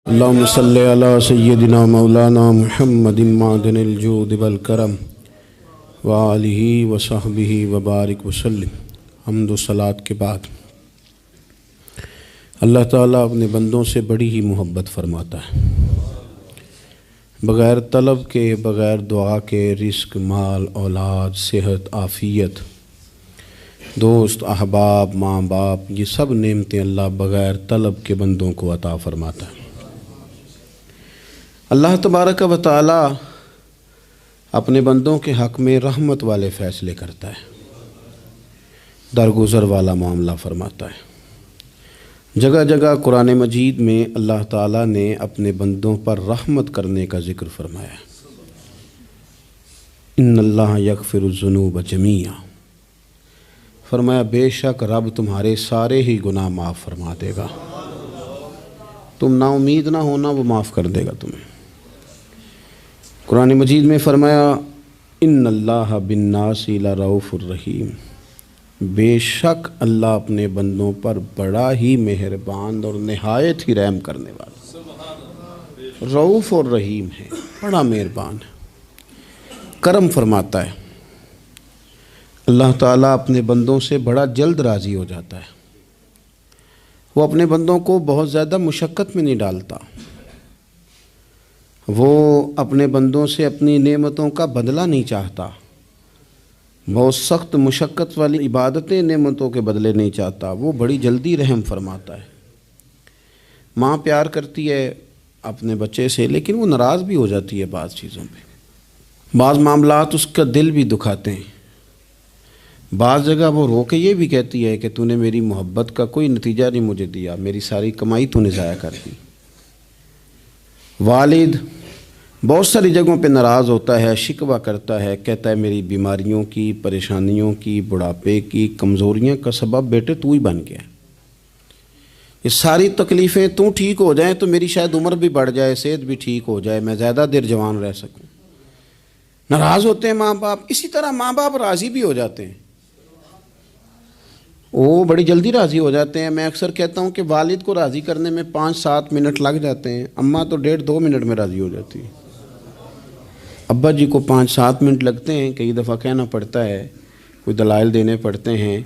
اللہم صلی علی سیدنا مولانا محمد معدن الجود والکرم وآلہ وصحبہ وبارک وسلم۔ حمد و صلاۃ کے بعد اللہ تعالیٰ اپنے بندوں سے بڑی ہی محبت فرماتا ہے۔ بغیر طلب کے، بغیر دعا کے رزق، مال، اولاد، صحت، عافیت، دوست، احباب، ماں باپ، یہ سب نعمتیں اللہ بغیر طلب کے بندوں کو عطا فرماتا ہے۔ اللہ تبارک و تعالی اپنے بندوں کے حق میں رحمت والے فیصلے کرتا ہے، درگزر والا معاملہ فرماتا ہے۔ جگہ جگہ قرآن مجید میں اللہ تعالیٰ نے اپنے بندوں پر رحمت کرنے کا ذکر فرمایا ہے۔ ان اللہ یغفر الذنوب جمیعا، فرمایا بے شک رب تمہارے سارے ہی گناہ معاف فرما دے گا، تم نا امید نہ ہونا، وہ معاف کر دے گا تمہیں۔ قرآن مجید میں فرمایا ان اللہ بالناس لرؤوف الرحیم، بے شک اللہ اپنے بندوں پر بڑا ہی مہربان اور نہایت ہی رحم کرنے والا، رؤوف اور رحیم ہے، بڑا مہربان ہے، کرم فرماتا ہے۔ اللہ تعالیٰ اپنے بندوں سے بڑا جلد راضی ہو جاتا ہے، وہ اپنے بندوں کو بہت زیادہ مشقت میں نہیں ڈالتا، وہ اپنے بندوں سے اپنی نعمتوں کا بدلہ نہیں چاہتا، بہت سخت مشقت والی عبادتیں نعمتوں کے بدلے نہیں چاہتا، وہ بڑی جلدی رحم فرماتا ہے۔ ماں پیار کرتی ہے اپنے بچے سے، لیکن وہ ناراض بھی ہو جاتی ہے بعض چیزوں پہ، بعض معاملات اس کا دل بھی دکھاتے ہیں، بعض جگہ وہ رو کے یہ بھی کہتی ہے کہ تو نے میری محبت کا کوئی نتیجہ نہیں مجھے دیا، میری ساری کمائی تو نے ضائع کر دی۔ والد بہت ساری جگہوں پہ ناراض ہوتا ہے، شکوہ کرتا ہے، کہتا ہے میری بیماریوں کی، پریشانیوں کی، بڑھاپے کی، کمزوریاں کا سبب بیٹے تو ہی بن گیا، یہ ساری تکلیفیں تو ٹھیک ہو جائیں تو میری شاید عمر بھی بڑھ جائے، صحت بھی ٹھیک ہو جائے، میں زیادہ دیر جوان رہ سکوں۔ ناراض ہوتے ہیں ماں باپ، اسی طرح ماں باپ راضی بھی ہو جاتے ہیں، وہ بڑی جلدی راضی ہو جاتے ہیں۔ میں اکثر کہتا ہوں کہ والد کو راضی کرنے میں 5-7 منٹ لگ جاتے ہیں، اماں تو 1.5-2 منٹ میں راضی ہو جاتی ہے۔ ابا جی کو 5-7 منٹ لگتے ہیں، کئی دفعہ کہنا پڑتا ہے، کوئی دلائل دینے پڑتے ہیں،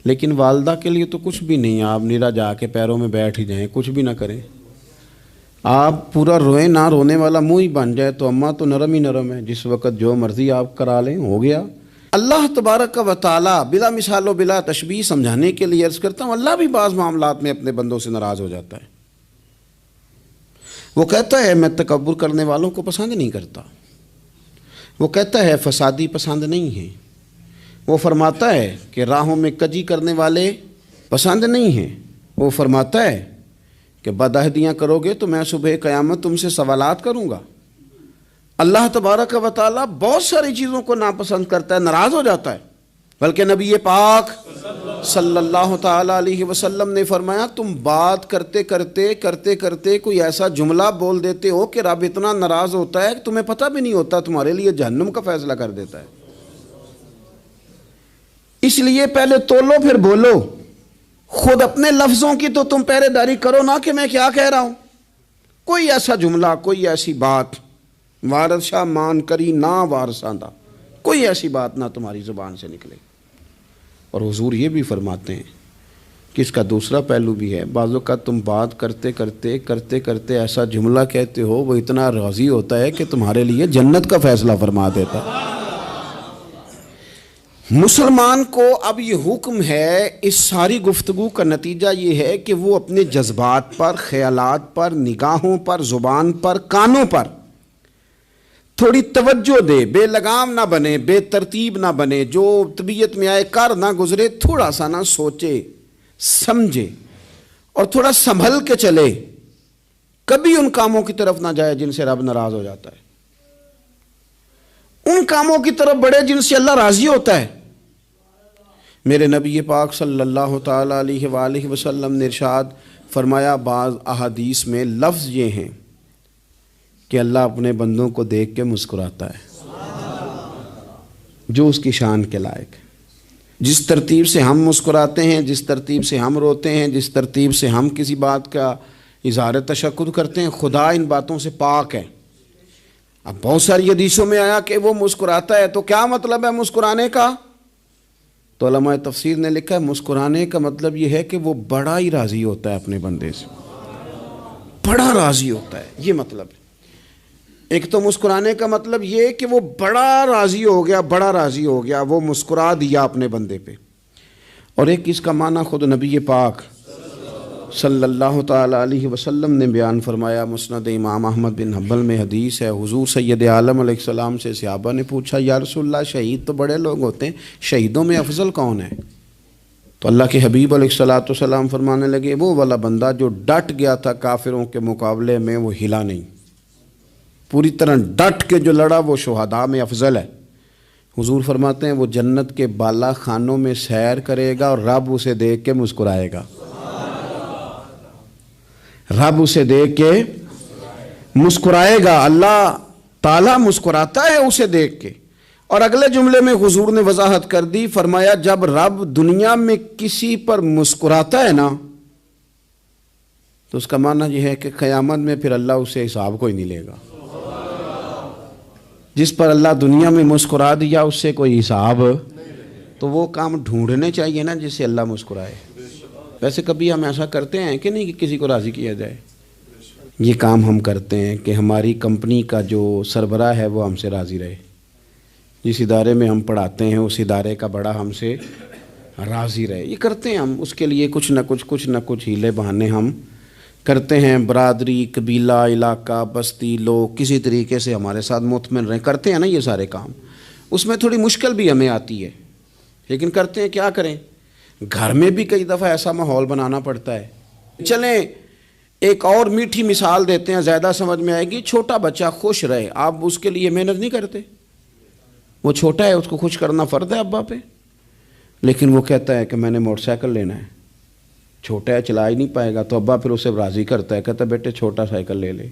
لیکن والدہ کے لیے تو کچھ بھی نہیں، آپ نیرا جا کے پیروں میں بیٹھ ہی جائیں، کچھ بھی نہ کریں، آپ پورا روئیں نہ، رونے والا منہ ہی بن جائے تو اماں تو نرم ہی نرم ہے، جس وقت جو مرضی آپ کرا لیں ہو گیا۔ اللہ تبارک و تعالی بلا مثال و بلا تشبیہ سمجھانے کے لیے عرض کرتا ہوں، اللہ بھی بعض معاملات میں اپنے بندوں سے ناراض ہو جاتا ہے۔ وہ کہتا ہے میں تکبر کرنے والوں کو پسند نہیں کرتا، وہ کہتا ہے فسادی پسند نہیں ہیں، وہ فرماتا ہے کہ راہوں میں کجی کرنے والے پسند نہیں ہیں، وہ فرماتا ہے کہ بدعہدیاں کرو گے تو میں صبح قیامت تم سے سوالات کروں گا۔ اللہ تبارک و تعالیٰ بہت ساری چیزوں کو ناپسند کرتا ہے، ناراض ہو جاتا ہے، بلکہ نبی پاک صلی اللہ تعالیٰ علیہ وسلم نے فرمایا تم بات کرتے کرتے کوئی ایسا جملہ بول دیتے ہو کہ رب اتنا ناراض ہوتا ہے کہ تمہیں پتہ بھی نہیں ہوتا، تمہارے لیے جہنم کا فیصلہ کر دیتا ہے۔ اس لیے پہلے تولو پھر بولو، خود اپنے لفظوں کی تو تم پہرے داری کرو نا کہ میں کیا کہہ رہا ہوں۔ کوئی ایسا جملہ، کوئی ایسی بات وارث شاہ مان کری نہ وارثاں دا، کوئی ایسی بات نہ تمہاری زبان سے نکلے۔ اور حضور یہ بھی فرماتے ہیں کہ اس کا دوسرا پہلو بھی ہے، بعض اوقات تم بات کرتے ایسا جملہ کہتے ہو وہ اتنا راضی ہوتا ہے کہ تمہارے لیے جنت کا فیصلہ فرما دیتا ہے۔ مسلمان کو اب یہ حکم ہے، اس ساری گفتگو کا نتیجہ یہ ہے کہ وہ اپنے جذبات پر، خیالات پر، نگاہوں پر، زبان پر، کانوں پر تھوڑی توجہ دے، بے لگام نہ بنے، بے ترتیب نہ بنے، جو طبیعت میں آئے کر نہ گزرے، تھوڑا سا نہ سوچے سمجھے اور تھوڑا سنبھل کے چلے، کبھی ان کاموں کی طرف نہ جائے جن سے رب ناراض ہو جاتا ہے، ان کاموں کی طرف بڑھے جن سے اللہ راضی ہوتا ہے۔ میرے نبی پاک صلی اللہ تعالیٰ علیہ وآلہ وسلم نے ارشاد فرمایا، بعض احادیث میں لفظ یہ ہیں کہ اللہ اپنے بندوں کو دیکھ کے مسکراتا ہے، جو اس کی شان کے لائق ہے۔ جس ترتیب سے ہم مسکراتے ہیں، جس ترتیب سے ہم روتے ہیں، جس ترتیب سے ہم کسی بات کا اظہار تشکر کرتے ہیں، خدا ان باتوں سے پاک ہے۔ اب بہت ساری حدیثوں میں آیا کہ وہ مسکراتا ہے، تو کیا مطلب ہے مسکرانے کا؟ تو علماء تفسیر نے لکھا ہے مسکرانے کا مطلب یہ ہے کہ وہ بڑا ہی راضی ہوتا ہے اپنے بندے سے، بڑا راضی ہوتا ہے، یہ مطلب ہے۔ ایک تو مسکرانے کا مطلب یہ کہ وہ بڑا راضی ہو گیا، بڑا راضی ہو گیا، وہ مسکرا دیا اپنے بندے پہ۔ اور ایک اس کا معنی خود نبی پاک صلی اللہ تعالی علیہ وسلم نے بیان فرمایا۔ مسند امام احمد بن حنبل میں حدیث ہے، حضور سید عالم علیہ السلام سے صحابہ نے پوچھا یا رسول اللہ شہید تو بڑے لوگ ہوتے ہیں، شہیدوں میں افضل کون ہے؟ تو اللہ کے حبیب علیہ السلام فرمانے لگے وہ والا بندہ جو ڈٹ گیا تھا کافروں کے مقابلے میں، وہ ہلا نہیں، پوری طرح ڈٹ کے جو لڑا وہ شہداء میں افضل ہے۔ حضور فرماتے ہیں وہ جنت کے بالا خانوں میں سیر کرے گا اور رب اسے دیکھ کے مسکرائے گا، رب اسے دیکھ کے مسکرائے گا، اللہ تعالیٰ مسکراتا ہے اسے دیکھ کے۔ اور اگلے جملے میں حضور نے وضاحت کر دی، فرمایا جب رب دنیا میں کسی پر مسکراتا ہے نا تو اس کا معنی یہ ہے کہ قیامت میں پھر اللہ اسے حساب کوئی نہیں لے گا۔ جس پر اللہ دنیا میں مسکرا دیا اس سے کوئی حساب، تو وہ کام ڈھونڈنے چاہیے نا جس سے اللہ مسکرائے۔ ویسے کبھی ہم ایسا کرتے ہیں کہ نہیں کہ کسی کو راضی کیا جائے؟ یہ کام ہم کرتے ہیں کہ ہماری کمپنی کا جو سربراہ ہے وہ ہم سے راضی رہے، جس ادارے میں ہم پڑھاتے ہیں اس ادارے کا بڑا ہم سے راضی رہے، یہ کرتے ہیں ہم۔ اس کے لیے کچھ نہ کچھ ہیلے بہانے ہم کرتے ہیں، برادری، قبیلہ، علاقہ، بستی، لوگ کسی طریقے سے ہمارے ساتھ مطمئن رہیں، کرتے ہیں نا یہ سارے کام۔ اس میں تھوڑی مشکل بھی ہمیں آتی ہے لیکن کرتے ہیں، کیا کریں؟ گھر میں بھی کئی دفعہ ایسا ماحول بنانا پڑتا ہے۔ چلیں ایک اور میٹھی مثال دیتے ہیں، زیادہ سمجھ میں آئے گی۔ چھوٹا بچہ خوش رہے، آپ اس کے لیے محنت نہیں کرتے، وہ چھوٹا ہے، اس کو خوش کرنا فرض ہے ابا پہ، لیکن وہ کہتا ہے کہ میں نے موٹر سائیکل لینا ہے، چھوٹا ہے چلا ہی نہیں پائے گا، تو ابا پھر اسے راضی کرتا ہے، کہتا ہے بیٹے چھوٹا سائیکل لے لے،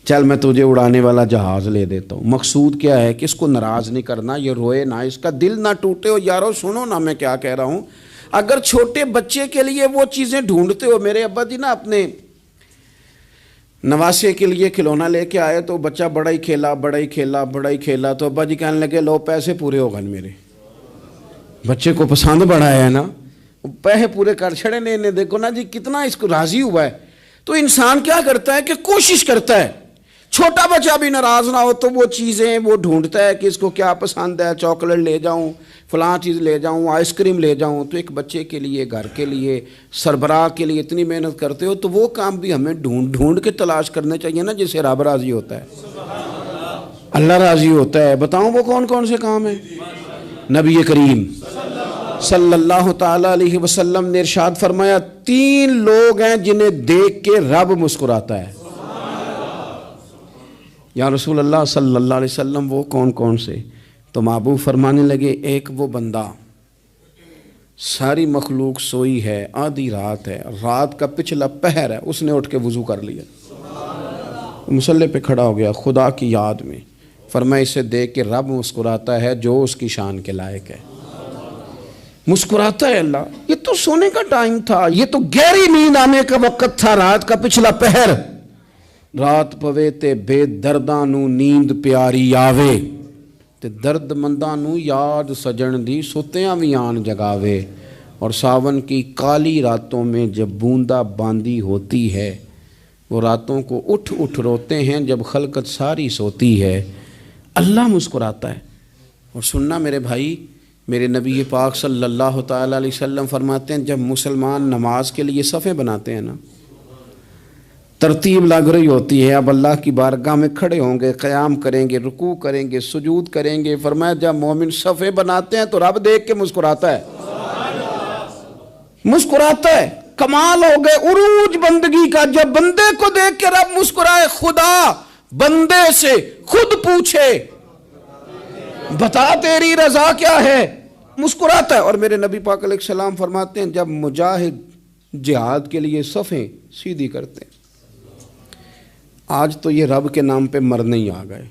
چل میں تجھے اڑانے والا جہاز لے دیتا ہوں۔ مقصود کیا ہے کہ اس کو ناراض نہیں کرنا، یہ روئے نہ، اس کا دل نہ ٹوٹے۔ ہو یارو سنو نا میں کیا کہہ رہا ہوں، اگر چھوٹے بچے کے لیے وہ چیزیں ڈھونڈتے ہو، میرے ابا جی نا اپنے نواسے کے لیے کھلونا لے کے آئے تو بچہ بڑا ہی کھیلا، تو ابا جی کہنے لگے لو پیسے پورے ہو گئے میرے، بچے کو پسند بڑا ہے نا، پیسے پورے کر چھڑے نے، دیکھو نا جی کتنا اس کو راضی ہوا ہے۔ تو انسان کیا کرتا ہے کہ کوشش کرتا ہے، چھوٹا بچہ بھی ناراض نہ ہو تو وہ چیزیں وہ ڈھونڈتا ہے کہ اس کو کیا پسند ہے، چاکلیٹ لے جاؤں، فلاں چیز لے جاؤں، آئس کریم لے جاؤں۔ تو ایک بچے کے لیے، گھر کے لیے، سربراہ کے لیے اتنی محنت کرتے ہو، تو وہ کام بھی ہمیں ڈھونڈ کے تلاش کرنے چاہیے نا جس سے رب راضی ہوتا ہے، اللہ راضی ہوتا ہے۔ بتاؤں وہ کون کون سے کام ہیں؟ نبی کریم صلی اللہ تعالی علیہ وسلم نے ارشاد فرمایا 3 لوگ ہیں جنہیں دیکھ کے رب مسکراتا ہے۔ یا رسول اللہ صلی اللہ علیہ وسلم وہ کون کون سے؟ تو محبوب فرمانے لگے ایک وہ بندہ ساری مخلوق سوئی ہے، آدھی رات ہے، رات کا پچھلا پہر ہے، اس نے اٹھ کے وضو کر لیا، مصلی پہ کھڑا ہو گیا خدا کی یاد میں، فرمایا اسے دیکھ کے رب مسکراتا ہے جو اس کی شان کے لائق ہے، مسکراتا ہے اللہ۔ یہ تو سونے کا ٹائم تھا، یہ تو گہری نیند آنے کا وقت تھا، رات کا پچھلا پہر، رات پوے تے بے درداں نو نیند پیاری آوے، تے درد منداں نو یاد سجن دی ستیاں وی آن جگاوے، اور ساون کی کالی راتوں میں جب بوندا باندی ہوتی ہے، وہ راتوں کو اٹھ اٹھ روتے ہیں جب خلقت ساری سوتی ہے، اللہ مسکراتا ہے۔ اور سننا میرے بھائی، میرے نبی پاک صلی اللہ تعالی علیہ وسلم فرماتے ہیں جب مسلمان نماز کے لیے صفیں بناتے ہیں نا، ترتیب لگ رہی ہوتی ہے، اب اللہ کی بارگاہ میں کھڑے ہوں گے، قیام کریں گے، رکوع کریں گے، سجود کریں گے، فرمایا جب مومن صفیں بناتے ہیں تو رب دیکھ کے مسکراتا ہے، مسکراتا ہے۔ کمال ہو گئے عروج بندگی کا، جب بندے کو دیکھ کے رب مسکرائے، خدا بندے سے خود پوچھے بتا تیری رضا کیا ہے، مسکراتا ہے۔ اور میرے نبی پاک علیہ السلام فرماتے ہیں جب مجاہد جہاد کے لیے صفیں سیدھی کرتے ہیں، آج تو یہ رب کے نام پہ مرنے ہی آ گئے،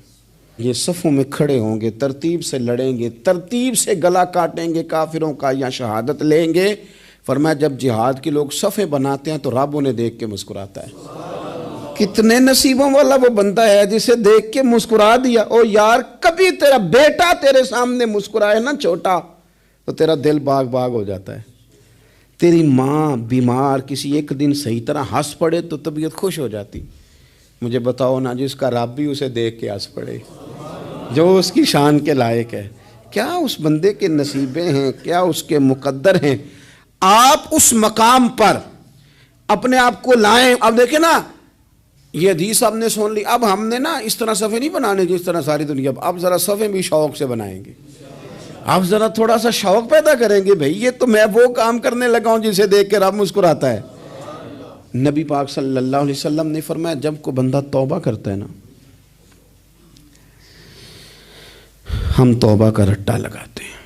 یہ صفوں میں کھڑے ہوں گے، ترتیب سے لڑیں گے، ترتیب سے گلا کاٹیں گے کافروں کا یا شہادت لیں گے، فرمایا جب جہاد کے لوگ صفیں بناتے ہیں تو رب انہیں دیکھ کے مسکراتا ہے۔ کتنے نصیبوں والا وہ بندہ ہے جسے دیکھ کے مسکرا دیا۔ او یار کبھی تیرا بیٹا تیرے سامنے مسکرائے نا چھوٹا تو تیرا دل باغ باغ ہو جاتا ہے۔ تیری ماں بیمار کسی ایک دن صحیح طرح ہنس پڑے تو طبیعت خوش ہو جاتی۔ مجھے بتاؤ نا جس کا رب بھی اسے دیکھ کے ہنس پڑے، جو اس کی شان کے لائق ہے، کیا اس بندے کے نصیبیں ہیں، کیا اس کے مقدر ہیں۔ آپ اس مقام پر اپنے آپ کو لائیں۔ اب دیکھیں نا یہ حدیث آپ نے سن لی، اب ہم نے نا اس طرح صفحے نہیں بنانے جس طرح ساری دنیا، اب ذرا صفحے بھی شوق سے بنائیں گے۔ آپ ذرا تھوڑا سا شوق پیدا کریں گے، بھئی یہ تو میں وہ کام کرنے لگا ہوں جسے دیکھ کے رب مسکراتا ہے۔ نبی پاک صلی اللہ علیہ وسلم نے فرمایا جب کوئی بندہ توبہ کرتا ہے نا، ہم توبہ کا رٹا لگاتے ہیں،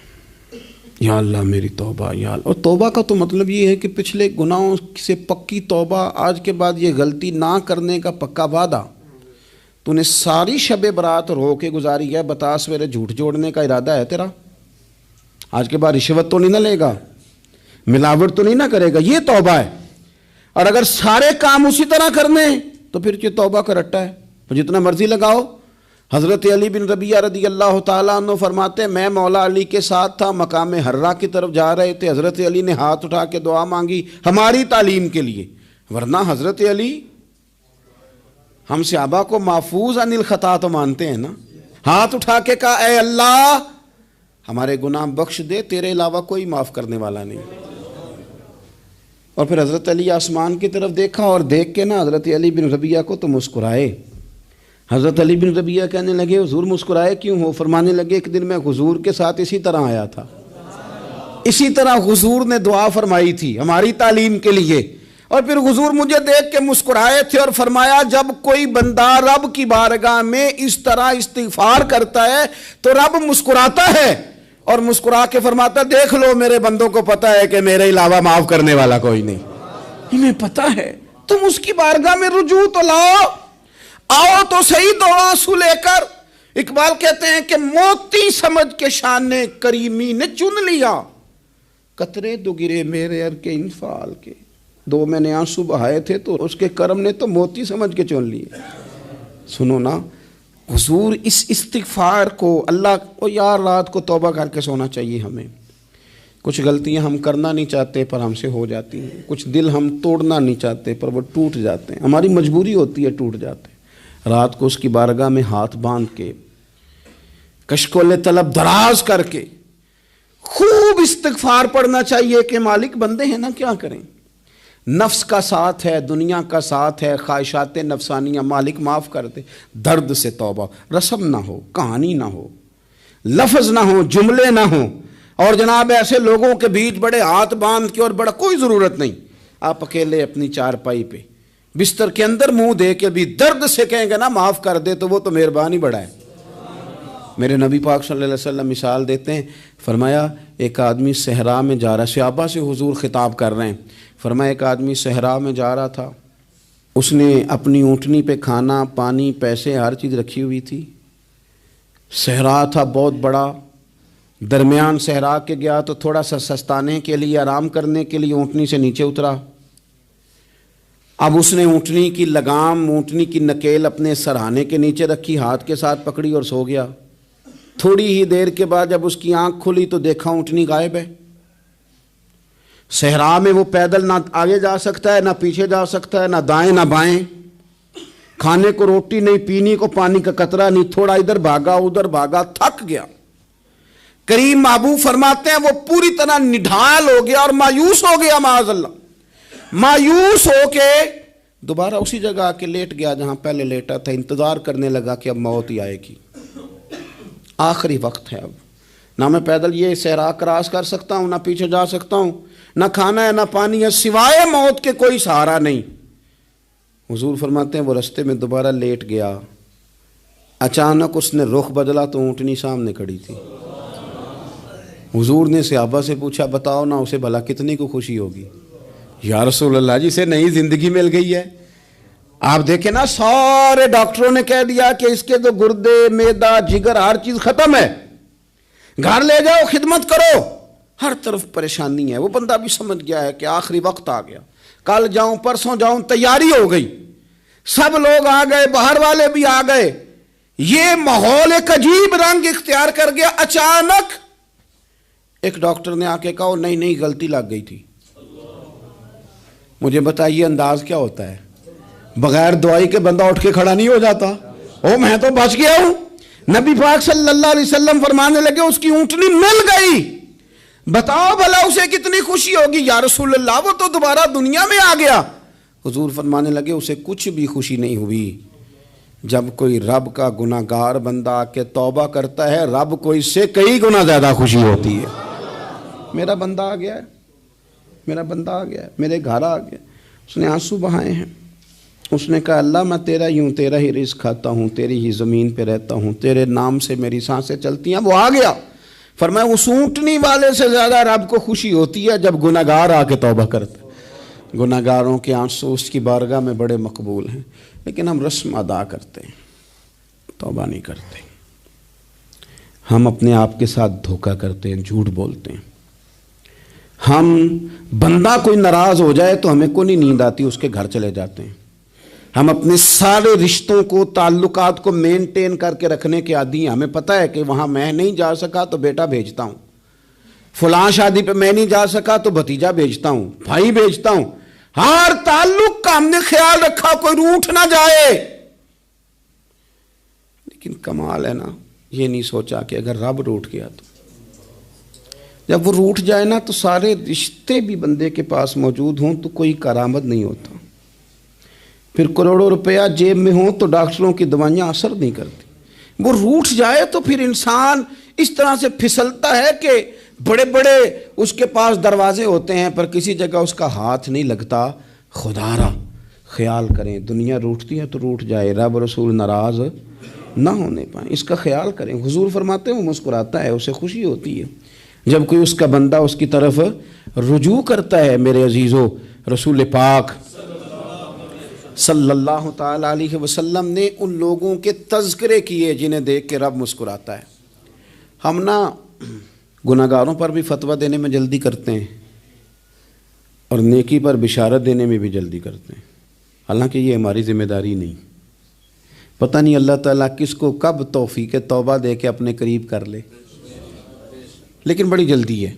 یا اللہ میری توبہ یا اللہ۔ اور توبہ کا تو مطلب یہ ہے کہ پچھلے گناہوں سے پکی توبہ، آج کے بعد یہ غلطی نہ کرنے کا پکا وعدہ۔ تو نے ساری شب برات رو کے گزاری ہے، بتا سویرے جھوٹ جوڑنے کا ارادہ ہے تیرا؟ آج کے بعد رشوت تو نہیں نہ لے گا، ملاوٹ تو نہیں نہ کرے گا، یہ توبہ ہے۔ اور اگر سارے کام اسی طرح کرنے تو پھر یہ توبہ کا رٹا ہے، تو جتنا مرضی لگاؤ۔ حضرت علی بن ربیعہ رضی اللہ تعالیٰ عنہ فرماتے ہیں میں مولا علی کے ساتھ تھا، مقام حرہ کی طرف جا رہے تھے، حضرت علی نے ہاتھ اٹھا کے دعا مانگی ہماری تعلیم کے لیے، ورنہ حضرت علی ہم صحابہ کو محفوظ عن الخطا تو مانتے ہیں نا۔ ہاتھ اٹھا کے کہا اے اللہ ہمارے گناہ بخش دے، تیرے علاوہ کوئی معاف کرنے والا نہیں۔ اور پھر حضرت علی آسمان کی طرف دیکھا اور دیکھ کے نا حضرت علی بن ربیعہ کو تو مسکرائے۔ حضرت علی بن ربیعہ کہنے لگے حضور مسکرائے کیوں ہو؟ فرمانے لگے ایک دن میں حضور کے ساتھ اسی طرح آیا تھا، اسی طرح حضور نے دعا فرمائی تھی ہماری تعلیم کے لیے، اور پھر حضور مجھے دیکھ کے مسکرائے تھے اور فرمایا جب کوئی بندہ رب کی بارگاہ میں اس طرح استغفار کرتا ہے تو رب مسکراتا ہے، اور مسکرا کے فرماتا دیکھ لو میرے بندوں کو پتا ہے کہ میرے علاوہ معاف کرنے والا کوئی نہیں، انہیں پتا ہے، تم اس کی بارگاہ میں رجوع تو لاؤ، آؤ تو صحیح دو آنسو لے کر۔ اقبال کہتے ہیں کہ موتی سمجھ کے شان کریمی نے چن لیا، قطرے دو گرے میرے ار کے انفال کے، دو میں نے آنسو بہائے تھے تو اس کے کرم نے تو موتی سمجھ کے چن لیے۔ سنو نا حضور اس استغفار کو اللہ کو یار رات کو توبہ کر کے سونا چاہیے ہمیں۔ کچھ غلطیاں ہم کرنا نہیں چاہتے پر ہم سے ہو جاتی ہیں، کچھ دل ہم توڑنا نہیں چاہتے پر وہ ٹوٹ جاتے ہیں، ہماری مجبوری ہوتی ہے ٹوٹ جاتے ہیں۔ رات کو اس کی بارگاہ میں ہاتھ باندھ کے کشکول طلب دراز کر کے خوب استغفار پڑھنا چاہیے کہ مالک بندے ہیں نا کیا کریں، نفس کا ساتھ ہے، دنیا کا ساتھ ہے، خواہشات نفسانیہ، مالک معاف کر دے۔ درد سے توبہ، رسم نہ ہو، کہانی نہ ہو، لفظ نہ ہو، جملے نہ ہوں، اور جناب ایسے لوگوں کے بیچ بڑے ہاتھ باندھ کے اور بڑا کوئی ضرورت نہیں، آپ اکیلے اپنی چارپائی پہ بستر کے اندر منہ دے کے بھی درد سے کہیں گے نا معاف کر دے تو وہ تو مہربانی بڑا ہے۔ میرے نبی پاک صلی اللہ علیہ وسلم مثال دیتے ہیں، فرمایا ایک آدمی صحرا میں جا رہا، صحابہ سے حضور خطاب کر رہے ہیں، فرمایا ایک آدمی صحرا میں جا رہا تھا، اس نے اپنی اونٹنی پہ کھانا پانی پیسے ہر چیز رکھی ہوئی تھی، صحرا تھا بہت بڑا، درمیان صحرا کے گیا تو تھوڑا سا سستانے کے لیے آرام کرنے کے لیے اونٹنی سے نیچے اترا، اب اس نے اونٹنی کی لگام اونٹنی کی نکیل اپنے سرہانے کے نیچے رکھی، ہاتھ کے ساتھ پکڑی اور سو گیا۔ تھوڑی ہی دیر کے بعد جب اس کی آنکھ کھلی تو دیکھا اونٹنی غائب ہے۔ صحرا میں وہ پیدل نہ آگے جا سکتا ہے نہ پیچھے جا سکتا ہے، نہ دائیں نہ بائیں، کھانے کو روٹی نہیں، پینے کو پانی کا قطرہ نہیں، تھوڑا ادھر بھاگا ادھر بھاگا، تھک گیا۔ کریم محبوب فرماتے ہیں وہ پوری طرح نڈھال ہو گیا اور مایوس ہو گیا، معاذ اللہ، مایوس ہو کے دوبارہ اسی جگہ آ کے لیٹ گیا جہاں پہلے لیٹا تھا، انتظار کرنے لگا کہ اب موت ہی آئے گی، آخری وقت ہے، اب نہ میں پیدل یہ صحرا کراس کر سکتا ہوں، نہ پیچھے جا سکتا ہوں، نہ کھانا ہے نہ پانی ہے، سوائے موت کے کوئی سہارا نہیں۔ حضور فرماتے ہیں وہ رستے میں دوبارہ لیٹ گیا، اچانک اس نے رخ بدلا تو اونٹنی سامنے کھڑی تھی۔ حضور نے صحابہ سے پوچھا بتاؤ نا اسے بھلا کتنی کو خوشی ہوگی؟ یا رسول اللہ جی سے نئی زندگی مل گئی ہے۔ آپ دیکھیں نا سارے ڈاکٹروں نے کہہ دیا کہ اس کے تو گردے معدہ جگر ہر چیز ختم ہے، گھر لے جاؤ خدمت کرو، ہر طرف پریشانی ہے. وہ بندہ بھی سمجھ گیا ہے کہ آخری وقت آ گیا, کل جاؤں پرسوں جاؤں, تیاری ہو گئی, سب لوگ آ گئے, باہر والے بھی آ گئے, یہ ماحول ایک عجیب رنگ اختیار کر گیا. اچانک ایک ڈاکٹر نے آ کے کہا نہیں غلطی لگ گئی تھی. مجھے بتائیے انداز کیا ہوتا ہے؟ بغیر دوائی کے بندہ اٹھ کے کھڑا نہیں ہو جاتا. او میں تو بچ گیا ہوں. نبی پاک صلی اللہ علیہ وسلم فرمانے لگے اس کی اونٹنی مل گئی. بتاؤ بھلا اسے کتنی خوشی ہوگی. یا رسول اللہ وہ تو دوبارہ دنیا میں آ گیا. حضور فرمانے لگے اسے کچھ بھی خوشی نہیں ہوئی. جب کوئی رب کا گناہگار بندہ آ کے توبہ کرتا ہے, رب کو اس سے کئی گنا زیادہ خوشی ہوتی ہے. میرا بندہ آ گیا ہے, میرا بندہ آ گیا ہے, میرے گھر آ گیا. اس نے آنسو بہائے ہیں. اس نے کہا اللہ میں تیرا ہی ہوں, تیرا ہی رزق کھاتا ہوں, تیری ہی زمین پہ رہتا ہوں, تیرے نام سے میری سانسیں چلتی ہیں. وہ آ گیا. فرمایا اس اونٹنی والے سے زیادہ رب کو خوشی ہوتی ہے جب گناہگار آ کے توبہ کرتا ہے. گناہگاروں کے آنسو اس کی بارگاہ میں بڑے مقبول ہیں, لیکن ہم رسم ادا کرتے ہیں, توبہ نہیں کرتے. ہم اپنے آپ کے ساتھ دھوکہ کرتے ہیں, جھوٹ بولتے ہیں. ہم بندہ کوئی ناراض ہو جائے تو ہمیں کو نہیں نیند آتی, اس کے گھر چلے جاتے ہیں. ہم اپنے سارے رشتوں کو, تعلقات کو مینٹین کر کے رکھنے کے عادی ہیں. ہمیں پتہ ہے کہ وہاں میں نہیں جا سکا تو بیٹا بھیجتا ہوں, فلاں شادی پہ میں نہیں جا سکا تو بھتیجا بھیجتا ہوں, بھائی بھیجتا ہوں. ہر تعلق کا ہم نے خیال رکھا کوئی روٹھ نہ جائے. لیکن کمال ہے نا, یہ نہیں سوچا کہ اگر رب روٹھ گیا تو, جب وہ روٹھ جائے نا تو سارے رشتے بھی بندے کے پاس موجود ہوں تو کوئی کارآمد نہیں ہوتا. پھر کروڑوں روپیہ جیب میں ہوں تو ڈاکٹروں کی دوائیاں اثر نہیں کرتی. وہ روٹھ جائے تو پھر انسان اس طرح سے پھسلتا ہے کہ بڑے بڑے اس کے پاس دروازے ہوتے ہیں پر کسی جگہ اس کا ہاتھ نہیں لگتا. خدا را خیال کریں, دنیا روٹھتی ہے تو روٹھ جائے, رب رسول ناراض نہ ہونے پائیں, اس کا خیال کریں. حضور فرماتے ہیں وہ مسکراتا ہے, اسے خوشی ہوتی ہے جب کوئی اس کا بندہ اس کی طرف رجوع کرتا ہے. میرے عزیزو, رسول پاک صلی اللہ تعالی علیہ وسلم نے ان لوگوں کے تذکرے کیے جنہیں دیکھ کے رب مسکراتا ہے. ہم نا گناہگاروں پر بھی فتویٰ دینے میں جلدی کرتے ہیں اور نیکی پر بشارت دینے میں بھی جلدی کرتے ہیں, حالانکہ یہ ہماری ذمہ داری نہیں. پتہ نہیں اللہ تعالیٰ کس کو کب توفیق توبہ دے کے اپنے قریب کر لے, لیکن بڑی جلدی ہے,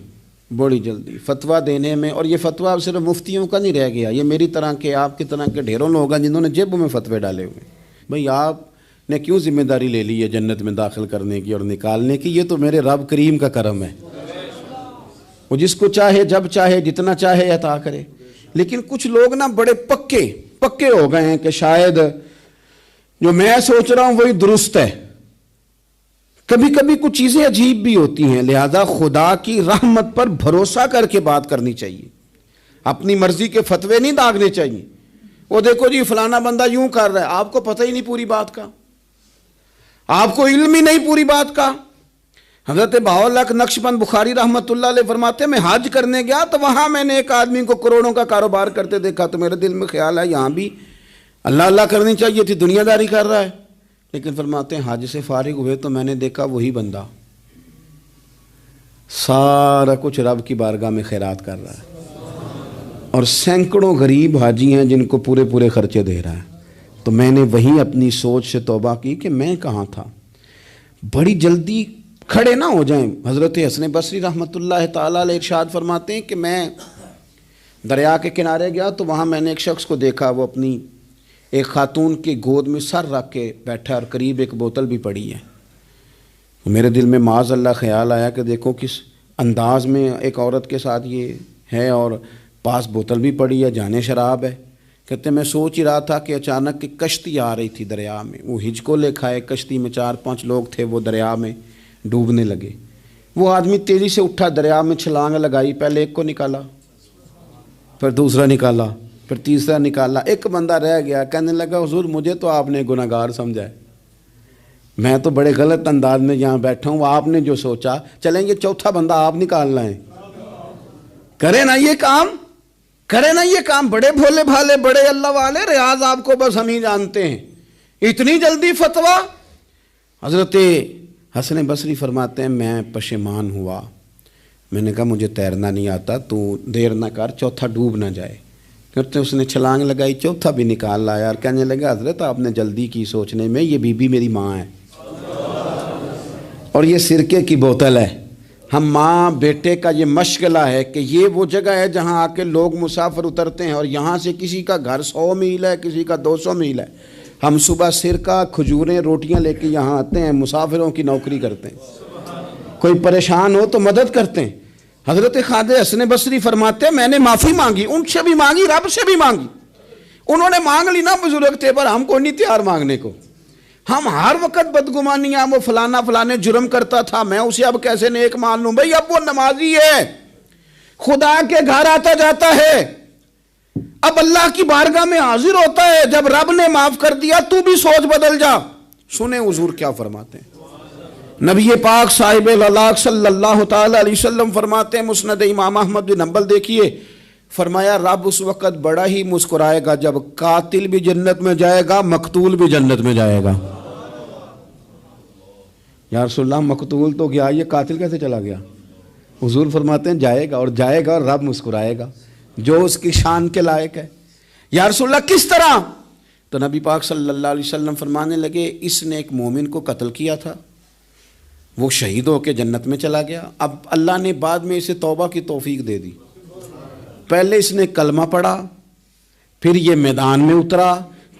بڑی جلدی فتویٰ دینے میں. اور یہ فتویٰ اب صرف مفتیوں کا نہیں رہ گیا, یہ میری طرح کے, آپ کی طرح کے ڈھیروں لوگ ہیں جنہوں نے جیبوں میں فتوے ڈالے ہوئے. بھئی آپ نے کیوں ذمہ داری لے لی ہے جنت میں داخل کرنے کی اور نکالنے کی؟ یہ تو میرے رب کریم کا کرم ہے, وہ جس کو چاہے جب چاہے جتنا چاہے عطا کرے. لیکن کچھ لوگ نا بڑے پکے ہو گئے ہیں کہ شاید جو میں سوچ رہا ہوں وہی درست ہے. کبھی کبھی کچھ چیزیں عجیب بھی ہوتی ہیں, لہذا خدا کی رحمت پر بھروسہ کر کے بات کرنی چاہیے. اپنی مرضی کے فتوے نہیں داغنے چاہیے. وہ دیکھو جی فلانا بندہ یوں کر رہا ہے, آپ کو پتہ ہی نہیں پوری بات کا, آپ کو علم ہی نہیں پوری بات کا. حضرت بہاءاللہ نقشبند بخاری رحمۃ اللہ علیہ فرماتے ہیں میں حج کرنے گیا تو وہاں میں نے ایک آدمی کو کروڑوں کا کاروبار کرتے دیکھا تو میرے دل میں خیال ہے یہاں بھی اللہ اللہ کرنی چاہیے تھی, دنیا داری کر رہا ہے. لیکن فرماتے ہیں حج سے فارغ ہوئے تو میں نے دیکھا وہی بندہ سارا کچھ رب کی بارگاہ میں خیرات کر رہا ہے اور سینکڑوں غریب حاجی ہیں جن کو پورے خرچے دے رہا ہے. تو میں نے وہیں اپنی سوچ سے توبہ کی کہ میں کہاں تھا. بڑی جلدی کھڑے نہ ہو جائیں. حضرت حسن بصری رحمۃ اللہ تعالیٰ علیہ ارشاد فرماتے ہیں کہ میں دریا کے کنارے گیا تو وہاں میں نے ایک شخص کو دیکھا, وہ اپنی ایک خاتون کی گود میں سر رکھ کے بیٹھا اور قریب ایک بوتل بھی پڑی ہے. میرے دل میں معاذ اللہ خیال آیا کہ دیکھو کس انداز میں ایک عورت کے ساتھ یہ ہے اور پاس بوتل بھی پڑی ہے, جانے شراب ہے. کہتے میں سوچ ہی رہا تھا کہ اچانک ایک کشتی آ رہی تھی دریا میں, وہ ہجکو لے کھائے, کشتی میں 4-5 لوگ تھے, وہ دریا میں ڈوبنے لگے. وہ آدمی تیزی سے اٹھا, دریا میں چھلانگ لگائی, پہلے ایک کو نکالا, پھر دوسرا نکالا, پھر تیسرا نکالا. ایک بندہ رہ گیا, کہنے لگا حضور مجھے تو آپ نے گناہگار سمجھا ہے, میں تو بڑے غلط انداز میں یہاں بیٹھا ہوں, آپ نے جو سوچا. چلیں گے چوتھا بندہ آپ نکالنا ہے, کرے نا یہ کام, کرے نا یہ کام. بڑے بھولے بھالے بڑے اللہ والے, ریاض آپ کو بس ہم ہی جانتے ہیں. اتنی جلدی فتویٰ. حضرت حسن بصری فرماتے ہیں میں پشیمان ہوا, میں نے کہا مجھے تیرنا نہیں آتا، تو دیر نہ کر، چوتھا ڈوب نہ جائے۔ کرتے اس نے چھلانگ لگائی، چوتھا بھی نکال لایا اور کہنے لگا حضرت آپ نے جلدی کی سوچنے میں، یہ بی بی میری ماں ہے اور یہ سرکے کی بوتل ہے۔ ہم ماں بیٹے کا یہ مشغلہ ہے کہ یہ وہ جگہ ہے جہاں آ کے لوگ مسافر اترتے ہیں، اور یہاں سے کسی کا گھر 100 میل ہے، کسی کا 200 میل ہے، ہم صبح سرکہ کھجوریں روٹیاں لے کے یہاں آتے ہیں، مسافروں کی نوکری کرتے ہیں، کوئی پریشان ہو تو مدد کرتے ہیں۔ حضرت خواجہ حسن بصری فرماتے ہیں میں نے معافی مانگی، ان سے بھی مانگی، رب سے بھی مانگی، انہوں نے مانگ لی نا بزرگ تھے، پر ہم کو نہیں تیار مانگنے کو۔ ہم ہر وقت بدگمانیاں، وہ فلانا فلانے جرم کرتا تھا، میں اسے اب کیسے نیک مان لوں؟ بھئی اب وہ نمازی ہے، خدا کے گھر آتا جاتا ہے، اب اللہ کی بارگاہ میں حاضر ہوتا ہے، جب رب نے معاف کر دیا تو بھی سوچ بدل جا۔ سنیں حضور کیا فرماتے ہیں، نبی پاک صاحب الاخلاق صلی اللہ تعالی علیہ وسلم فرماتے ہیں، مسند امام احمد بن حنبل دیکھیے، فرمایا رب اس وقت بڑا ہی مسکرائے گا جب قاتل بھی جنت میں جائے گا، مقتول بھی جنت میں جائے گا۔ یا رسول اللہ مقتول تو گیا، یہ قاتل کیسے چلا گیا؟ حضور فرماتے ہیں جائے گا، اور جائے گا اور رب مسکرائے گا، جو اس کی شان کے لائق ہے۔ یا رسول اللہ کس طرح؟ تو نبی پاک صلی اللہ علیہ وسلم فرمانے لگے اس نے ایک مومن کو قتل کیا تھا، وہ شہید ہو کے جنت میں چلا گیا، اب اللہ نے بعد میں اسے توبہ کی توفیق دے دی۔ پہلے اس نے کلمہ پڑھا، پھر یہ میدان میں اترا،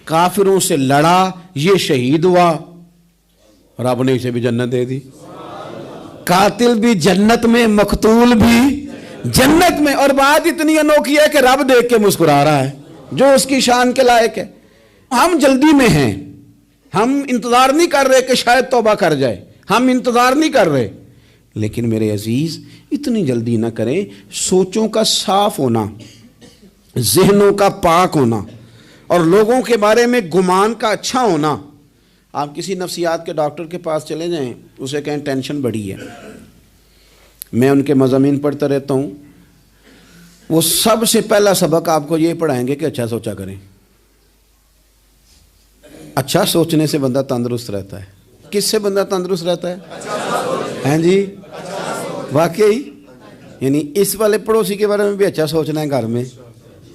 کافروں سے لڑا، یہ شہید ہوا، رب نے اسے بھی جنت دے دی۔ قاتل بھی جنت میں، مقتول بھی جنت میں، اور بات اتنی انوکھی ہے کہ رب دیکھ کے مسکرا رہا ہے، جو اس کی شان کے لائق ہے۔ ہم جلدی میں ہیں، ہم انتظار نہیں کر رہے کہ شاید توبہ کر جائے، ہم انتظار نہیں کر رہے، لیکن میرے عزیز اتنی جلدی نہ کریں۔ سوچوں کا صاف ہونا، ذہنوں کا پاک ہونا، اور لوگوں کے بارے میں گمان کا اچھا ہونا۔ آپ کسی نفسیات کے ڈاکٹر کے پاس چلے جائیں، اسے کہیں ٹینشن بڑی ہے، میں ان کے مضامین پڑھتا رہتا ہوں، وہ سب سے پہلا سبق آپ کو یہ پڑھائیں گے کہ اچھا سوچا کریں۔ اچھا سوچنے سے بندہ تندرست رہتا ہے۔ کس سے بندہ تندرست رہتا ہے؟ ہیں جی واقعی، یعنی اس والے پڑوسی کے بارے میں بھی اچھا سوچنا ہے، گھر میں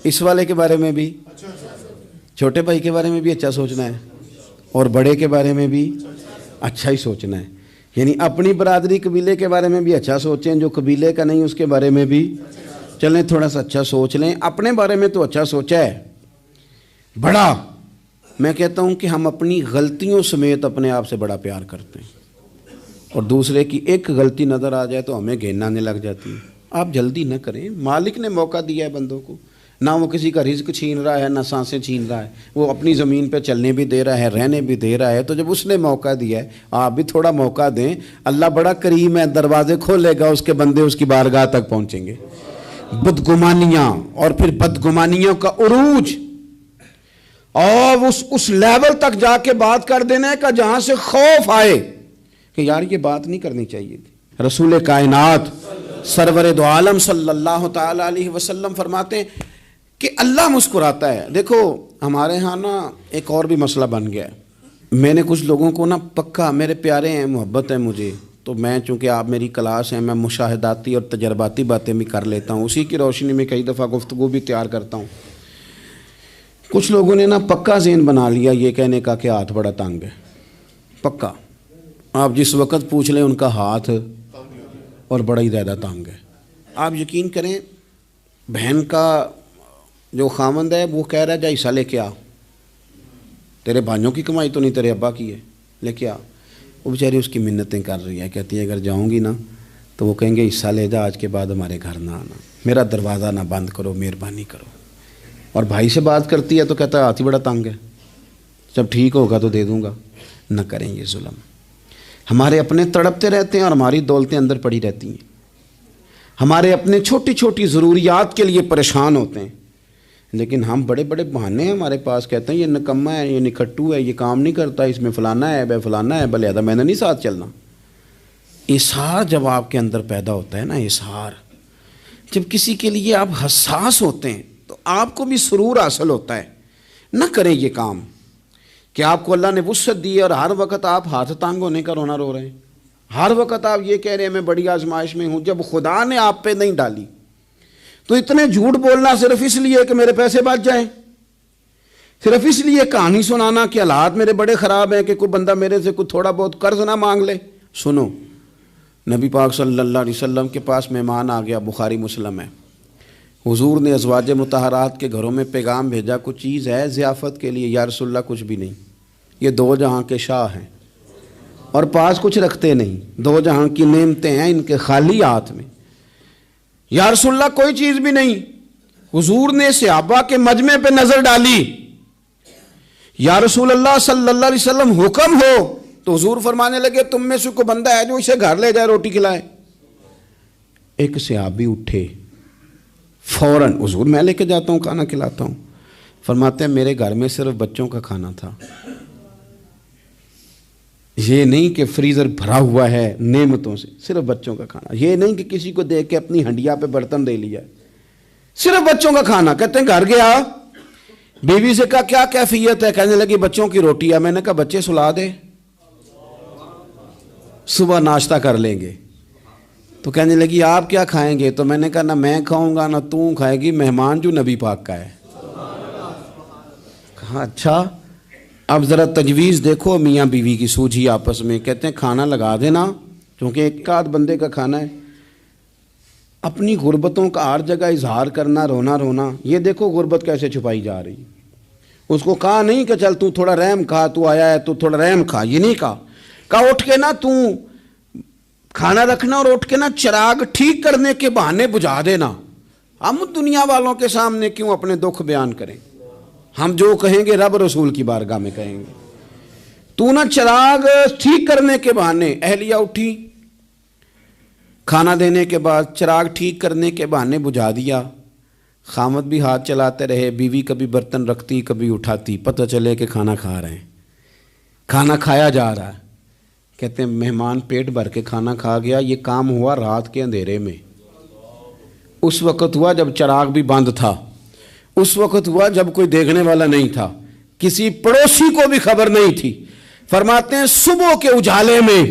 اس والے کے بارے میں بھی، چھوٹے بھائی کے بارے میں بھی اچھا سوچنا ہے، اور بڑے کے بارے میں بھی اچھا ہی سوچنا ہے۔ یعنی اپنی برادری قبیلے کے بارے میں بھی اچھا سوچیں، جو قبیلے کا نہیں اس کے بارے میں بھی چلیں تھوڑا سا اچھا سوچ لیں۔ اپنے بارے میں تو اچھا سوچا ہے بڑا، میں کہتا ہوں کہ ہم اپنی غلطیوں سمیت اپنے آپ سے بڑا پیار کرتے ہیں، اور دوسرے کی ایک غلطی نظر آ جائے تو ہمیں گھین آنے لگ جاتی ہے۔ آپ جلدی نہ کریں، مالک نے موقع دیا ہے بندوں کو، نہ وہ کسی کا رزق چھین رہا ہے، نہ سانسیں چھین رہا ہے، وہ اپنی زمین پہ چلنے بھی دے رہا ہے، رہنے بھی دے رہا ہے، تو جب اس نے موقع دیا ہے آپ بھی تھوڑا موقع دیں۔ اللہ بڑا کریم ہے، دروازے کھولے گا، اس کے بندے اس کی بارگاہ تک پہنچیں گے۔ بدگمانیاں، اور پھر بدگمانیوں کا عروج، اور اس لیول تک جا کے بات کر دینے کا جہاں سے خوف آئے کہ یار یہ بات نہیں کرنی چاہیے تھی۔ رسول کائنات سرور دو عالم صلی اللہ تعالی علیہ وسلم فرماتے ہیں کہ اللہ مسکراتا ہے۔ دیکھو ہمارے ہاں نا ایک اور بھی مسئلہ بن گیا ہے، میں نے کچھ لوگوں کو نا پکا، میرے پیارے ہیں، محبت ہے مجھے، تو میں چونکہ آپ میری کلاس ہیں، میں مشاہداتی اور تجرباتی باتیں بھی کر لیتا ہوں، اسی کی روشنی میں کئی دفعہ گفتگو بھی تیار کرتا ہوں۔ کچھ لوگوں نے نا پکا ذہن بنا لیا یہ کہنے کا کہ ہاتھ بڑا تنگ ہے، پکا، آپ جس وقت پوچھ لیں ان کا ہاتھ اور بڑا ہی زیادہ تنگ ہے۔ آپ یقین کریں، بہن کا جو خامند ہے وہ کہہ رہا ہے جا حصہ لے کے آ، تیرے بھائیوں کی کمائی تو نہیں، تیرے ابا کی ہے، لے کے آ۔ وہ بیچاری اس کی منتیں کر رہی ہے، کہتی ہے اگر جاؤں گی نا تو وہ کہیں گے حصہ لے جا، آج کے بعد ہمارے گھر نہ آنا، میرا دروازہ نہ بند کرو، مہربانی کرو۔ اور بھائی سے بات کرتی ہے تو کہتا ہے ہاتھ ہی بڑا تنگ ہے، جب ٹھیک ہوگا تو دے دوں گا۔ نہ کریں یہ ظلم، ہمارے اپنے تڑپتے رہتے ہیں اور ہماری دولتیں اندر پڑی رہتی ہیں، ہمارے اپنے چھوٹی چھوٹی ضروریات کے لیے پریشان ہوتے ہیں، لیکن ہم بڑے بڑے بہانے ہیں ہمارے پاس، کہتے ہیں یہ نکما ہے، یہ نکھٹو ہے، یہ کام نہیں کرتا، اس میں فلانا ہے، بے فلانا ہے، بلے میں نے نہیں ساتھ چلنا۔ اظہار جب آپ کے اندر پیدا ہوتا ہے نا، اظہار جب کسی کے لیے آپ حساس ہوتے ہیں تو آپ کو بھی سرور حاصل ہوتا ہے۔ نہ کریں یہ کام کہ آپ کو اللہ نے وسعت دی ہے اور ہر وقت آپ ہاتھ تانگ ہونے کا رونا رو رہے ہیں، ہر وقت آپ یہ کہہ رہے ہیں میں بڑی آزمائش میں ہوں، جب خدا نے آپ پہ نہیں ڈالی تو اتنے جھوٹ بولنا صرف اس لیے کہ میرے پیسے بچ جائیں، صرف اس لیے کہانی سنانا کہ حالات میرے بڑے خراب ہیں کہ کوئی بندہ میرے سے کوئی تھوڑا بہت قرض نہ مانگ لے۔ سنو، نبی پاک صلی اللہ علیہ وسلم کے پاس مہمان آ گیا، بخاری مسلم ہے، حضور نے ازواج مطہرات کے گھروں میں پیغام بھیجا کچھ چیز ہے ضیافت کے لیے؟ یا رسول اللہ کچھ بھی نہیں، یہ دو جہاں کے شاہ ہیں اور پاس کچھ رکھتے نہیں، دو جہاں کی نعمتیں ہیں ان کے خالی ہاتھ میں۔ یا رسول اللہ کوئی چیز بھی نہیں۔ حضور نے صحابہ کے مجمع پہ نظر ڈالی، یا رسول اللہ صلی اللہ علیہ وسلم حکم ہو، تو حضور فرمانے لگے تم میں سے کوئی بندہ ہے جو اسے گھر لے جائے روٹی کھلائے؟ ایک صحابی اٹھے فوراً، حضور میں لے کے جاتا ہوں کھانا کھلاتا ہوں۔ فرماتے ہیں میرے گھر میں صرف بچوں کا کھانا تھا، یہ نہیں کہ فریزر بھرا ہوا ہے نعمتوں سے، صرف بچوں کا کھانا، یہ نہیں کہ کسی کو دیکھ کے اپنی ہنڈیا پہ برتن دے لیا، صرف بچوں کا کھانا۔ کہتے ہیں گھر گیا، بیوی سے کہا کیا کیفیت ہے؟ کہنے لگی بچوں کی روٹی ہے۔ میں نے کہا بچے سلا دے، صبح ناشتہ کر لیں گے۔ تو کہنے لگی آپ کیا کھائیں گے؟ تو میں نے کہا نہ میں کھاؤں گا نہ تو کھائے گی، مہمان جو نبی پاک کا ہے۔ کہا اچھا، اب ذرا تجویز دیکھو میاں بیوی کی سوجھی آپس میں۔ کہتے ہیں کھانا لگا دینا، کیونکہ ایک آدھ بندے کا کھانا ہے۔ اپنی غربتوں کا ہر جگہ اظہار کرنا، رونا رونا، یہ دیکھو غربت کیسے چھپائی جا رہی۔ اس کو کہا نہیں کہ چل تو تھوڑا رحم کھا، تو آیا ہے تو تھوڑا رحم کھا، یہ نہیں کہا۔ کہا اٹھ کے نا تو کھانا رکھنا اور اٹھ کے نا چراغ ٹھیک کرنے کے بہانے بجھا دینا۔ ہم دنیا والوں کے سامنے کیوں اپنے دکھ بیان کریں؟ ہم جو کہیں گے رب رسول کی بارگاہ میں کہیں گے۔ تو نا چراغ ٹھیک کرنے کے بہانے، اہلیہ اٹھی، کھانا دینے کے بعد چراغ ٹھیک کرنے کے بہانے بجھا دیا۔ خامد بھی ہاتھ چلاتے رہے، بیوی کبھی برتن رکھتی کبھی اٹھاتی، پتہ چلے کہ کھانا کھا رہے ہیں، کھانا کھایا جا رہا ہے۔ کہتے ہیں مہمان پیٹ بھر کے کھانا کھا گیا۔ یہ کام ہوا رات کے اندھیرے میں، اس وقت ہوا جب چراغ بھی بند تھا، اس وقت ہوا جب کوئی دیکھنے والا نہیں تھا، کسی پڑوسی کو بھی خبر نہیں تھی۔ فرماتے ہیں صبح کے اجالے میں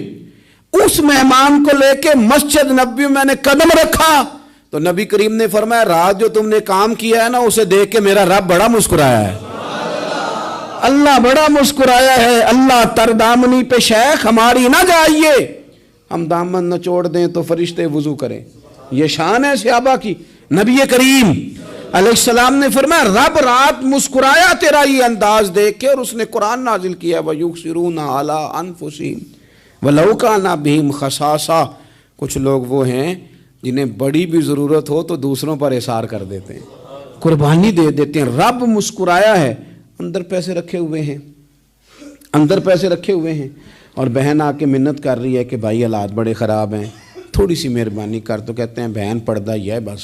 اس مہمان کو لے کے مسجد نبوی میں نے قدم رکھا تو نبی کریم نے فرمایا رات جو تم نے کام کیا ہے نا اسے دیکھ کے میرا رب بڑا مسکرایا ہے، اللہ بڑا مسکرایا ہے۔ اللہ تر دامنی پہ شیخ ہماری نہ جائیے، ہم دامن نہ چھوڑ دیں تو فرشتے وضو کریں۔ یہ شان ہے صحابہ کی۔ نبی کریم علیہ السلام نے فرمایا رب رات مسکرایا تیرا یہ انداز دیکھ کے، اور اس نے قرآن نازل کیا وَيُؤْثِرُونَ عَلَىٰ أَنفُسِهِمْ وَلَوْ كَانَ بِهِمْ خَصَاصَةٌ۔ کچھ لوگ وہ ہیں جنہیں بڑی بھی ضرورت ہو تو دوسروں پر اثار کر دیتے ہیں، قربانی دے دیتے ہیں۔ رب مسکرایا ہے، اندر پیسے رکھے ہوئے ہیں، اندر پیسے رکھے ہوئے ہیں، اور بہن آ کے منت کر رہی ہے کہ بھائی حالات بڑے خراب ہیں، تھوڑی سی مہربانی کر۔ تو کہتے ہیں بہن پردہ یہ ہے بس،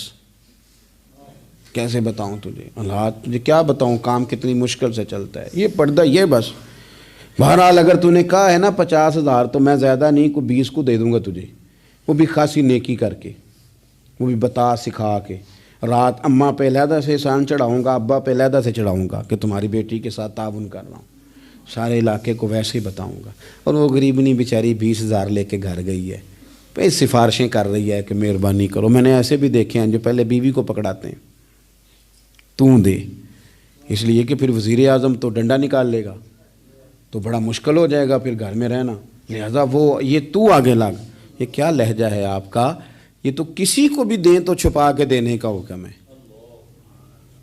کیسے بتاؤں تجھے حالات، تجھے کیا بتاؤں کام کتنی مشکل سے چلتا ہے، یہ پردہ یہ بس۔ بہرحال اگر تو نے کہا ہے نا 50,000 تو میں زیادہ نہیں کوئی 20 کو دے دوں گا تجھے، وہ بھی خاصی نیکی کر کے، وہ بھی بتا سکھا کے۔ رات اماں پہ علیحدہ سے احسان چڑھاؤں گا، ابا پہ علیحدہ سے چڑھاؤں گا کہ تمہاری بیٹی کے ساتھ تعاون کر رہا ہوں، سارے علاقے کو ویسے ہی بتاؤں گا۔ اور وہ غریبنی بیچاری 20,000 لے کے گھر گئی ہے، پہ سفارشیں کر رہی ہے کہ مہربانی کرو۔ میں نے ایسے بھی دیکھے ہیں جو پہلے بیوی کو پکڑاتے ہیں تو دے، اس لیے کہ پھر وزیر اعظم تو ڈنڈا نکال لے گا تو بڑا مشکل ہو جائے گا پھر گھر میں رہنا، لہذا وہ یہ تو آگے لگ۔ یہ کیا لہجہ ہے آپ کا؟ یہ تو کسی کو بھی دیں تو چھپا کے دینے کا حکم ہے،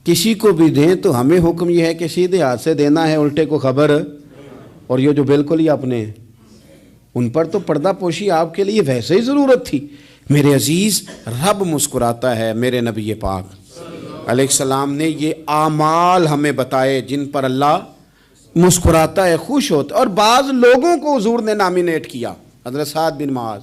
کسی کو بھی دیں تو ہمیں حکم یہ ہے کہ سیدھے ہاتھ سے دینا ہے، الٹے کو خبر۔ اور یہ جو بالکل ہی اپنے ہیں ان پر تو پردہ پوشی آپ کے لیے ویسے ہی ضرورت تھی۔ میرے عزیز رب مسکراتا ہے۔ میرے نبی پاک علیہ السلام نے یہ اعمال ہمیں بتائے جن پر اللہ مسکراتا ہے، خوش ہوتا ہے۔ اور بعض لوگوں کو حضور نے نامینیٹ کیا، حضرت سعد بن معاذ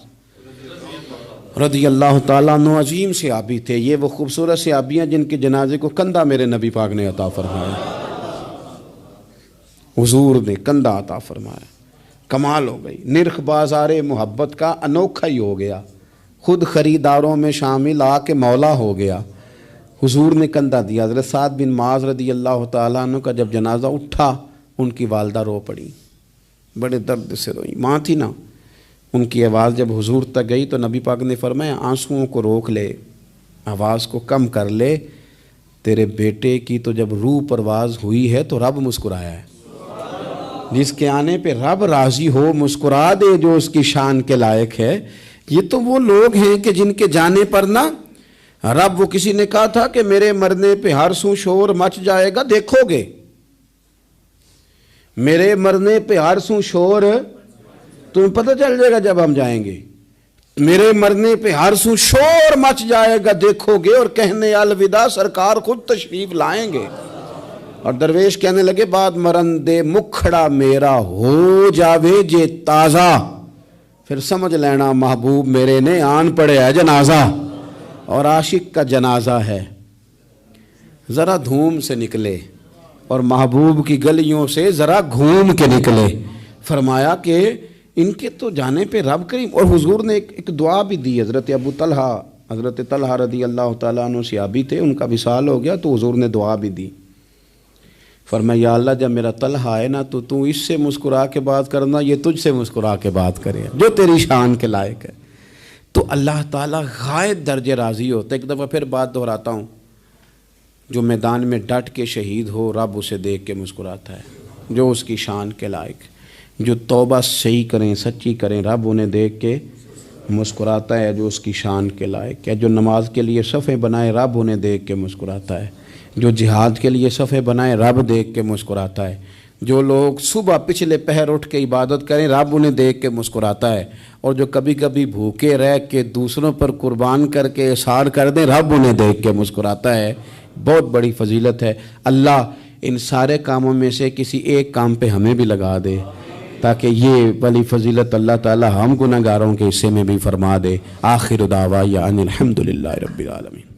رضی اللہ تعالیٰ عنہ عظیم صحابی تھے۔ یہ وہ خوبصورت صحابیاں جن کے جنازے کو کندھا میرے نبی پاک نے عطا فرمایا، حضور نے کندھا عطا فرمایا۔ کمال ہو گئی، نرخ بازار محبت کا انوکھا ہی ہو گیا، خود خریداروں میں شامل آ کے مولا ہو گیا۔ حضور نے کندھا دیا۔ حضرت سعد بن معاذ رضی اللہ تعالیٰ عنہ کا جب جنازہ اٹھا ان کی والدہ رو پڑی، بڑے درد سے روئی، ماں تھی نا، ان کی آواز جب حضور تک گئی تو نبی پاک نے فرمایا آنسوؤں کو روک لے، آواز کو کم کر لے، تیرے بیٹے کی تو جب روح پرواز ہوئی ہے تو رب مسکرایا ہے، جس کے آنے پہ رب راضی ہو مسکرا دے جو اس کی شان کے لائق ہے۔ یہ تو وہ لوگ ہیں کہ جن کے جانے پر نا رب، وہ کسی نے کہا تھا کہ میرے مرنے پہ ہر سو شور مچ جائے گا، دیکھو گے میرے مرنے پہ ہر سو شور، تمہیں پتہ چل جائے گا جب ہم جائیں گے، میرے مرنے پہ ہر سو شور مچ جائے گا دیکھو گے، اور کہنے الوداع سرکار خود تشریف لائیں گے۔ اور درویش کہنے لگے بعد مرندے مکھڑا میرا ہو جاوے جے تازہ، پھر سمجھ لینا محبوب میرے نے آن پڑے ہے جنازہ، اور عاشق کا جنازہ ہے۔ ذرا دھوم سے نکلے اور محبوب کی گلیوں سے ذرا گھوم کے نکلے۔ فرمایا کہ ان کے تو جانے پہ رب کریم، اور حضور نے ایک دعا بھی دی۔ حضرت ابو طلحہ، حضرت طلحہ رضی اللہ تعالیٰ عنہ صحابی تھے، ان کا وصال ہو گیا تو حضور نے دعا بھی دی۔ فرمایا یا اللہ جب میرا طلحہ ہے نا تو اس سے مسکرا کے بات کرنا، یہ تجھ سے مسکرا کے بات کرے جو تیری شان کے لائق ہے۔ تو اللہ تعالیٰ غائب درجے راضی ہوتا ہے۔ ایک دفعہ پھر بات دہراتا ہوں، جو میدان میں ڈٹ کے شہید ہو رب اسے دیکھ کے مسکراتا ہے جو اس کی شان کے لائق۔ جو توبہ صحیح کریں سچی کریں رب انہیں دیکھ کے مسکراتا ہے جو اس کی شان کے لائق ہے۔ جو نماز کے لیے صفیں بنائے رب انہیں دیکھ کے مسکراتا ہے۔ جو جہاد کے لیے صفیں بنائے رب دیکھ کے مسکراتا ہے۔ جو لوگ صبح پچھلے پہر اٹھ کے عبادت کریں رب انہیں دیکھ کے مسکراتا ہے۔ اور جو کبھی کبھی بھوکے رہ کے دوسروں پر قربان کر کے احسان کر دیں رب انہیں دیکھ کے مسکراتا ہے۔ بہت بڑی فضیلت ہے۔ اللہ ان سارے کاموں میں سے کسی ایک کام پہ ہمیں بھی لگا دے تاکہ یہ بڑی فضیلت اللہ تعالی ہم گناہگاروں کے حصے میں بھی فرما دے۔ آخر دعوانا ان الحمدللہ رب العالمین۔